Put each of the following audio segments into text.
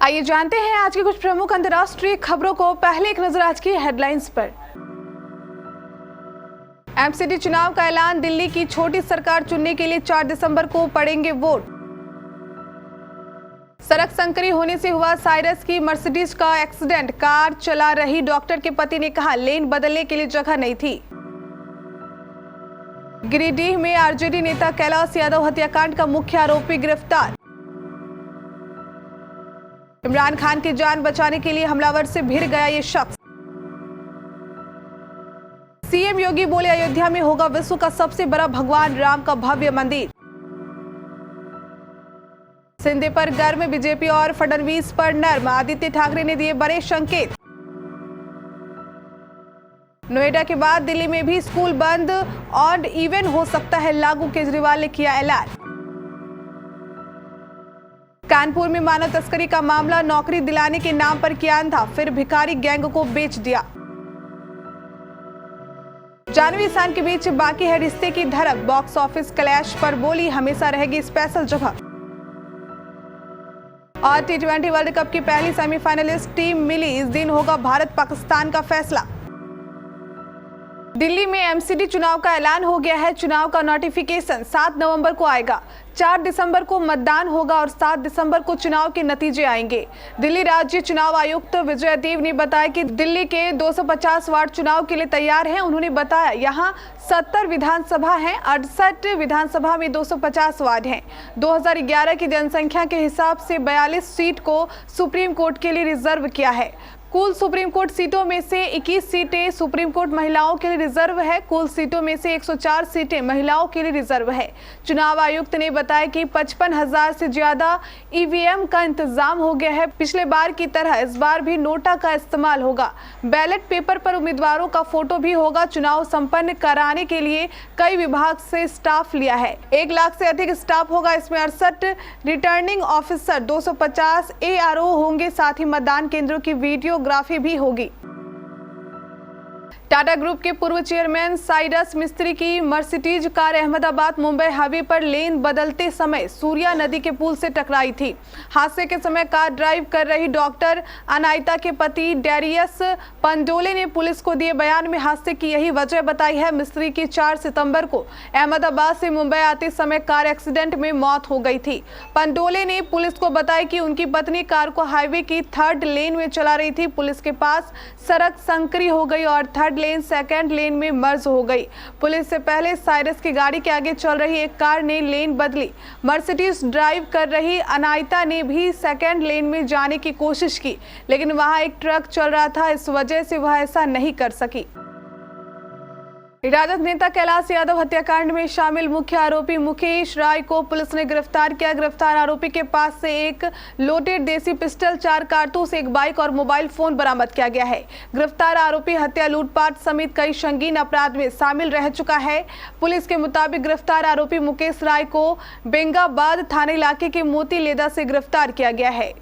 आइए जानते हैं आज की कुछ प्रमुख अंतर्राष्ट्रीय खबरों को। पहले एक नजर आज की हेडलाइंस पर। एमसीडी चुनाव का ऐलान, दिल्ली की छोटी सरकार चुनने के लिए 4 दिसंबर को पड़ेंगे वोट। सड़क संकरी होने से हुआ साइरस की मर्सिडीज का एक्सीडेंट, कार चला रही डॉक्टर के पति ने कहा लेन बदलने के लिए जगह नहीं थी। गिरिडीह में आरजेडी नेता कैलाश यादव हत्याकांड का मुख्य आरोपी गिरफ्तार। इमरान खान की जान बचाने के लिए हमलावर से भिड़ गया ये शख्स। सीएम योगी बोले अयोध्या में होगा विश्व का सबसे बड़ा भगवान राम का भव्य मंदिर। शिंदे पर गर्म, बीजेपी और फडणवीस पर नर्म, आदित्य ठाकरे ने दिए बड़े संकेत। नोएडा के बाद दिल्ली में भी स्कूल बंद, ऑड इवन हो सकता है लागू, केजरीवाल ने किया ऐलान। कानपुर में मानव तस्करी का मामला, नौकरी दिलाने के नाम पर किया था, फिर भिखारी गैंग को बेच दिया। जानवी शान के बीच बाकी है रिश्ते की धड़क, बॉक्स ऑफिस क्लैश पर बोली हमेशा रहेगी स्पेशल जगह। और T20 वर्ल्ड कप की पहली सेमीफाइनलिस्ट टीम मिली, इस दिन होगा भारत पाकिस्तान का फैसला। दिल्ली में एमसीडी चुनाव का ऐलान हो गया है। चुनाव का नोटिफिकेशन 7 नवंबर को आएगा। 4 दिसंबर को मतदान होगा और 7 दिसंबर को चुनाव के नतीजे आएंगे। दिल्ली राज्य चुनाव आयुक्त विजय देव ने बताया कि दिल्ली के 250 वार्ड चुनाव के लिए तैयार हैं। उन्होंने बताया यहां 70 विधानसभा हैं, 68 विधानसभा में 250 वार्ड हैं। 2011 की जनसंख्या के हिसाब से 42 सीट को सुप्रीम कोर्ट के लिए रिजर्व किया है। कुल सुप्रीम कोर्ट सीटों में से 21 सीटें सुप्रीम कोर्ट महिलाओं के लिए रिजर्व है। कुल सीटों में से 104 सीटें महिलाओं के लिए रिजर्व है। चुनाव आयुक्त ने बताया कि 55,000 से ज्यादा ईवीएम का इंतजाम हो गया है। पिछले बार की तरह इस बार भी नोटा का इस्तेमाल होगा। बैलेट पेपर पर उम्मीदवारों का फोटो भी होगा। चुनाव संपन्न कराने के लिए कई विभाग से स्टाफ लिया है। 1 लाख से अधिक स्टाफ होगा। इसमें 68 रिटर्निंग ऑफिसर, 250 ARO होंगे। साथ ही मतदान केंद्रों की वीडियोग्राफी भी होगी। टाटा ग्रुप के पूर्व चेयरमैन साइरस मिस्त्री की Mercedes car Ahmedabad Mumbai highway पर लेन बदलते समय सूर्या नदी के पुल से टकराई थी। हादसे के समय कार ड्राइव कर रही डॉक्टर अनायता के पति डेरियस पंडोले ने पुलिस को दिए बयान में हादसे की यही वजह बताई है। मिस्त्री की 4 सितंबर को अहमदाबाद से मुंबई आते समय कार एक्सीडेंट में मौत हो गई थी। पंडोले ने पुलिस को बताया कि उनकी पत्नी कार को हाईवे की 3rd लेन में चला रही थी। पुलिस के पास सड़क संकरी हो गई और 3rd लेन 2nd लेन में मर्ज हो गई। पुलिस से पहले साइरस की गाड़ी के आगे चल रही एक कार ने लेन बदली। मर्सिडीज ड्राइव कर रही अनायता ने भी 2nd लेन में जाने की कोशिश की, लेकिन वहां एक ट्रक चल रहा था, इस वजह से वह ऐसा नहीं कर सकी। राजद नेता कैलाश यादव हत्याकांड में शामिल मुख्य आरोपी मुकेश राय को पुलिस ने गिरफ्तार किया। गिरफ्तार आरोपी के पास से एक लोडेड देसी पिस्टल, 4 कारतूस, एक बाइक और मोबाइल फोन बरामद किया गया है। गिरफ्तार आरोपी हत्या, लूटपाट समेत कई संगीन अपराध में शामिल रह चुका है। पुलिस के मुताबिक गिरफ्तार आरोपी मुकेश राय को बेंगाबाद थाना इलाके के मोती लेदा से गिरफ्तार किया गया है।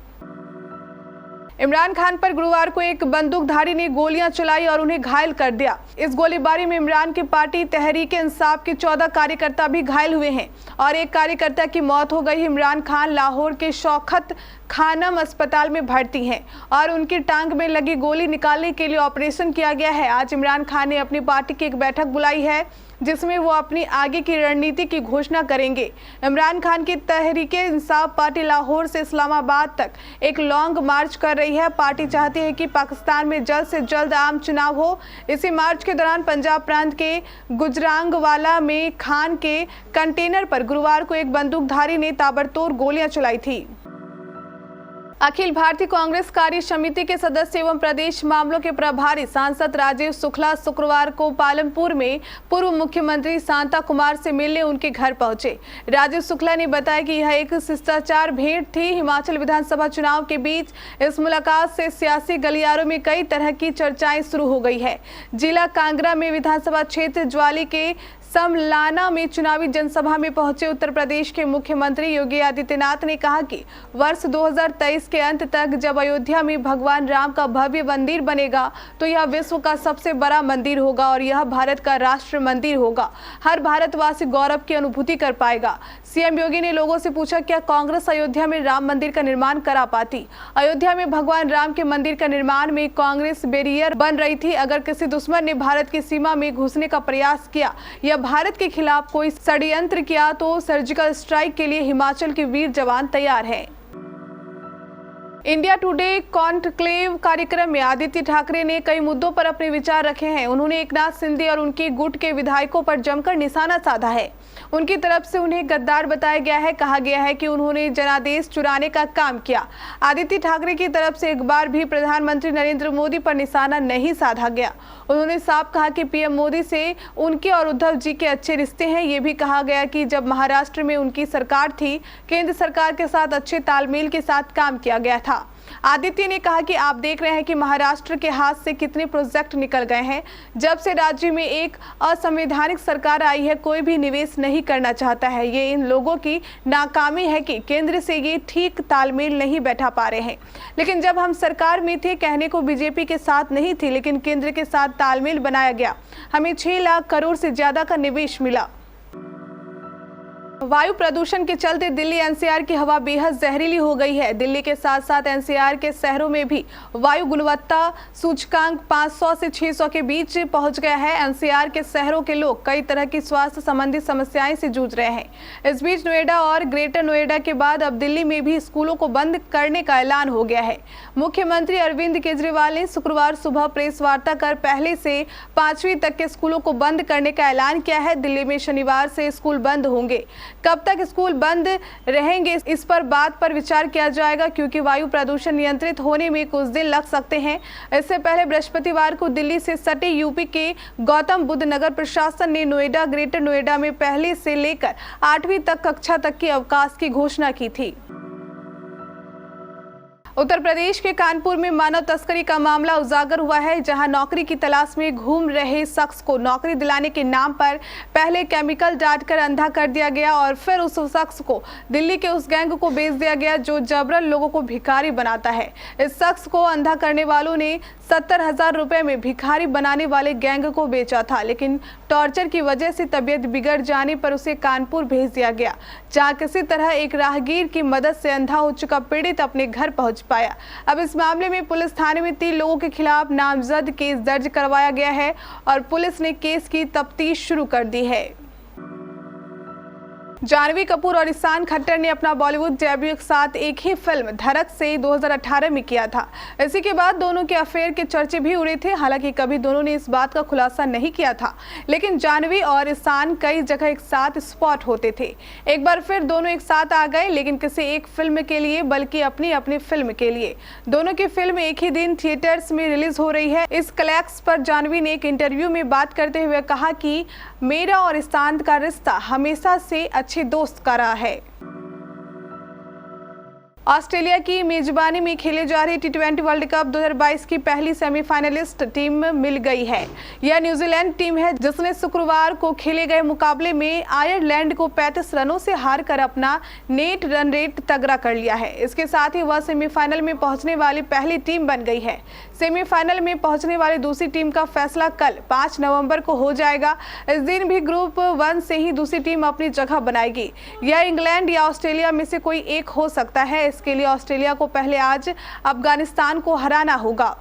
इमरान खान पर गुरुवार को एक बंदूकधारी ने गोलियां चलाई और उन्हें घायल कर दिया। इस गोलीबारी में इमरान की पार्टी तहरीक इंसाफ के 14 कार्यकर्ता भी घायल हुए हैं और एक कार्यकर्ता की मौत हो गई। इमरान खान लाहौर के शौकत खानम अस्पताल में भर्ती हैं और उनकी टांग में लगी गोली निकालने के लिए ऑपरेशन किया गया है। आज इमरान खान ने अपनी पार्टी की एक बैठक बुलाई है जिसमें वो अपनी आगे की रणनीति की घोषणा करेंगे। इमरान खान की तहरीक इंसाफ पार्टी लाहौर से इस्लामाबाद तक एक लॉन्ग मार्च कर रही है। पार्टी चाहती है कि पाकिस्तान में जल्द से जल्द आम चुनाव हो। इसी मार्च के दौरान पंजाब प्रांत के गुजरांगवाला में खान के कंटेनर पर गुरुवार को एक बंदूकधारी ने ताबड़तोड़ गोलियां चलाई थी। अखिल भारतीय कांग्रेस कार्य समिति के सदस्य एवं प्रदेश मामलों के प्रभारी सांसद राजीव शुक्ला शुक्रवार को पालमपुर में पूर्व मुख्यमंत्री शांता कुमार से मिलने उनके घर पहुंचे। राजीव शुक्ला ने बताया कि यह एक शिष्टाचार भेंट थी। हिमाचल विधानसभा चुनाव के बीच इस मुलाकात से सियासी गलियारों में कई तरह की चर्चाएं शुरू हो गई है। जिला कांगड़ा में विधानसभा क्षेत्र ज्वाली के समलाना में चुनावी जनसभा में पहुंचे उत्तर प्रदेश के मुख्यमंत्री योगी आदित्यनाथ ने कहा कि वर्ष 2023 के अंत तक जब अयोध्या में भगवान राम का भव्य मंदिर बनेगा तो यह विश्व का सबसे बड़ा मंदिर होगा और यह भारत का राष्ट्र मंदिर होगा। हर भारतवासी गौरव की अनुभूति कर पाएगा। सीएम योगी ने लोगों से पूछा, क्या कांग्रेस अयोध्या में राम मंदिर का निर्माण करा पाती? अयोध्या में भगवान राम के मंदिर का निर्माण में कांग्रेस बैरियर बन रही थी। अगर किसी दुश्मन ने भारत की सीमा में घुसने का प्रयास किया या भारत के खिलाफ कोई षड्यंत्र किया तो सर्जिकल स्ट्राइक के लिए हिमाचल के वीर जवान तैयार हैं। इंडिया टुडे कॉन्क्लेव कार्यक्रम में आदित्य ठाकरे ने कई मुद्दों पर अपने विचार रखे हैं। उन्होंने एकनाथ शिंदे और उनके गुट के विधायकों पर जमकर निशाना साधा है। उनकी तरफ से उन्हें गद्दार बताया गया है। कहा गया है कि उन्होंने जनादेश चुराने का काम किया। आदित्य ठाकरे की तरफ से एक बार भी प्रधानमंत्री नरेंद्र मोदी पर निशाना नहीं साधा गया। उन्होंने साफ कहा कि पीएम मोदी से उनके और उद्धव जी के अच्छे रिश्ते हैं। ये भी कहा गया कि जब महाराष्ट्र में उनकी सरकार थी, केंद्र सरकार के साथ अच्छे तालमेल के साथ काम किया गया था। आदित्य ने कहा कि आप देख रहे हैं कि महाराष्ट्र के हाथ से कितने प्रोजेक्ट निकल गए हैं। जब से राज्य में एक असंवैधानिक सरकार आई है, कोई भी निवेश नहीं करना चाहता है। ये इन लोगों की नाकामी है कि केंद्र से ये ठीक तालमेल नहीं बैठा पा रहे हैं। लेकिन जब हम सरकार में थे, कहने को बीजेपी के साथ नहीं थी, लेकिन केंद्र के साथ तालमेल बनाया गया। हमें 6 लाख करोड़ से ज्यादा का निवेश मिला। वायु प्रदूषण के चलते दिल्ली एनसीआर की हवा बेहद जहरीली हो गई है। दिल्ली के साथ साथ एनसीआर के शहरों में भी वायु गुणवत्ता सूचकांक 500 से 600 के बीच पहुंच गया है। एनसीआर के शहरों के लोग कई तरह की स्वास्थ्य संबंधी समस्याएं से जूझ रहे हैं। इस बीच नोएडा और ग्रेटर नोएडा के बाद अब दिल्ली में भी स्कूलों को बंद करने का ऐलान हो गया है। मुख्यमंत्री अरविंद केजरीवाल ने शुक्रवार सुबह प्रेस वार्ता कर पहले से 5वीं तक के स्कूलों को बंद करने का ऐलान किया है। दिल्ली में शनिवार से स्कूल बंद होंगे। कब तक स्कूल बंद रहेंगे, इस पर बात पर विचार किया जाएगा, क्योंकि वायु प्रदूषण नियंत्रित होने में कुछ दिन लग सकते हैं। इससे पहले बृहस्पतिवार को दिल्ली से सटे यूपी के गौतम बुद्ध नगर प्रशासन ने नोएडा, ग्रेटर नोएडा में पहले से लेकर 8वीं तक कक्षा तक की अवकाश की घोषणा की थी। उत्तर प्रदेश के कानपुर में मानव तस्करी का मामला उजागर हुआ है, जहां नौकरी की तलाश में घूम रहे शख्स को नौकरी दिलाने के नाम पर पहले केमिकल डालकर अंधा कर दिया गया और फिर उस शख्स को दिल्ली के उस गैंग को बेच दिया गया जो जबरन लोगों को भिखारी बनाता है। इस शख्स को अंधा करने वालों ने 70,000 रुपए में भिखारी बनाने वाले गैंग को बेचा था, लेकिन टॉर्चर की वजह से तबीयत बिगड़ जाने पर उसे कानपुर भेज दिया गया, जहां किसी तरह एक राहगीर की मदद से अंधा हो चुका पीड़ित अपने घर पहुंच पाया। अब इस मामले में पुलिस थाने में 3 लोगों के खिलाफ नामजद केस दर्ज करवाया गया है और पुलिस ने केस की तफ्तीश शुरू कर दी है। जानवी कपूर और ईशान खट्टर ने अपना बॉलीवुड डेब्यू एक साथ एक ही फिल्म धड़क से 2018 में किया था। इसी के बाद दोनों के अफेयर के चर्चे भी उड़े थे। हालांकि कभी दोनों ने इस बात का खुलासा नहीं किया था, लेकिन जानवी और ईशान कई जगह एक साथ स्पॉट होते थे। एक बार फिर दोनों एक साथ आ गए, लेकिन किसी एक फिल्म के लिए, बल्कि अपनी अपनी फिल्म के लिए। दोनों की फिल्म एक ही दिन थिएटर्स में रिलीज हो रही है। इस क्लैक्स पर जानवी ने एक इंटरव्यू में बात करते हुए कहा कि मेरा और ईशान का रिश्ता हमेशा से अच्छे दोस्त का रहा है। ऑस्ट्रेलिया की मेजबानी में खेले जा रही T20 वर्ल्ड कप 2022 की पहली सेमीफाइनलिस्ट टीम मिल गई है। यह न्यूजीलैंड टीम है, जिसने शुक्रवार को खेले गए मुकाबले में आयरलैंड को 35 रनों से हारकर अपना नेट रन रेट तगड़ा कर लिया है। इसके साथ ही वह सेमीफाइनल में पहुंचने वाली पहली टीम बन गई है। सेमीफाइनल में पहुंचने वाली दूसरी टीम का फैसला कल 5 नवंबर को हो जाएगा। इस दिन भी ग्रुप 1 से ही दूसरी टीम अपनी जगह बनाएगी। यह इंग्लैंड या ऑस्ट्रेलिया में से कोई एक हो सकता है। इसके लिए ऑस्ट्रेलिया को पहले आज अफगानिस्तान को हराना होगा।